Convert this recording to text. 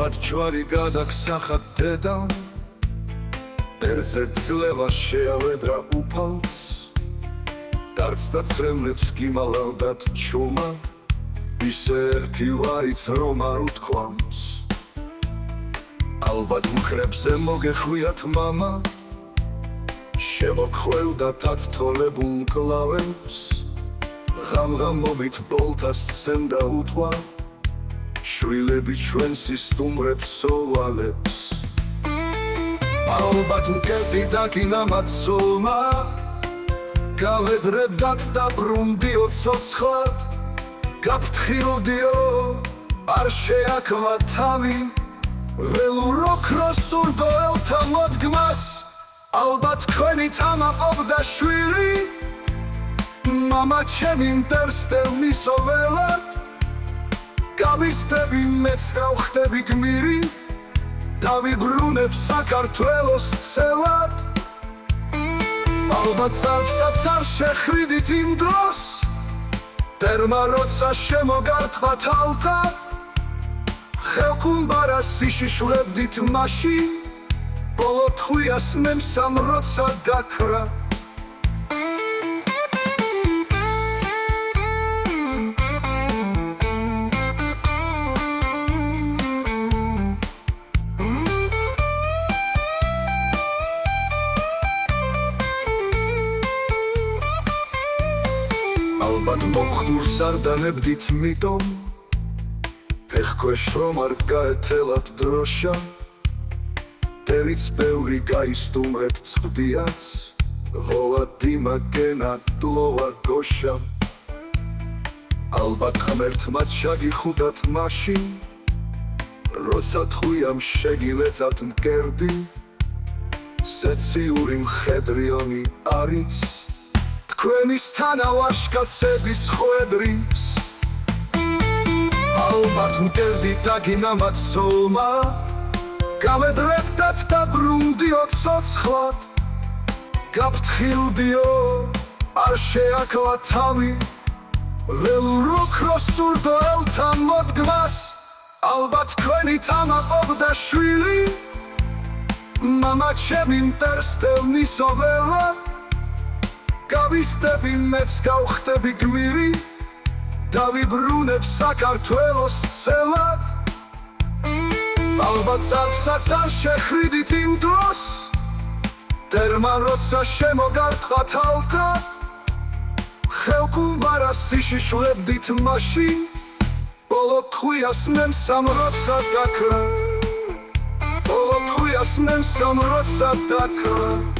ალბათ ჯვარი გადაგსახად დედამ, დერზე ძლევა შეავედრა უფალს, დარც და წრევნებს გიმალავდათ ჩუმად, ისე ერთი ვარიც რომ არ უთქვამს. ალბათ მხრებზე მოგეხვიათ მამა, შემოგხვევდათ ათთოლებულ მკლავებს, ღამ-ღამობით ბოლთას სცემდა უთვა, შვილები ჩვენს ისტუმრებს სოვალებს. ალბათ მკერდით აკინამათ სულმა, გავედრებდათ და ბრუნდიო ცოცხლად, გაფრთხილდიო, არ შეაქვა თავი, ველურ ოქროს სურდოელთა მოდგმას. ალბათ თქვენი თამა ყოფდა შვილი, მამა ჩემი მტერსტელნი სოველად, გავისტები მეც გავხდები გმირი, დავიბრუნებ საქართველოს ცელად. ალბათ წარსაც არ შეხვიდით იმ დროს, დერმა როცა შემოგართვათ ალთა, ხელკუმბარას იშიშვლებდით მაშინ, ბოლო თხვიას მემსამ როცა დაქრა. ალბათ მოხდურს არ დანებდით მიტომ, ფეხქვეშ რომ არ გაეთელათ დროშა, დერიც ბევრი გაისტუმრეთ წვდიაც, ღოლა დიმაგენა დლოვა გოშა. ალბათ ღმერთმა ჩაგიხუდათ მაშინ, როცა თხვიამ შეგილეცათ მკერდი, სეციური მხედრიონი არის თქვენის თანავაშკაცების ხვედრის. ალბათ მკერდით აკინამათ სულმა, გავედრებდათ და ბრუნდიო ცოცხლად, გაფრთხილდიო, არ შეაქვა თავი, ველურ ოქროს სურდოელთა მოდგმას. ალბათ თქვენი თამა ყოფდა შვილი, მამა ჩემი მტერსტელნი სოველად, გავისტები მეც გავხდები გმირი, დავიბრუნებ საქართველოს ცელად. ალბათ წარსაც არ შეხვიდით იმ დროს, დერმა როცა შემოგართვათ ალთა, ხელკუმბარას იშიშვლებდით მაშინ, ბოლო თხვიას მემსამ როცა დაქრა. ბოლო თხვიას მემსამ როცა დაქრა.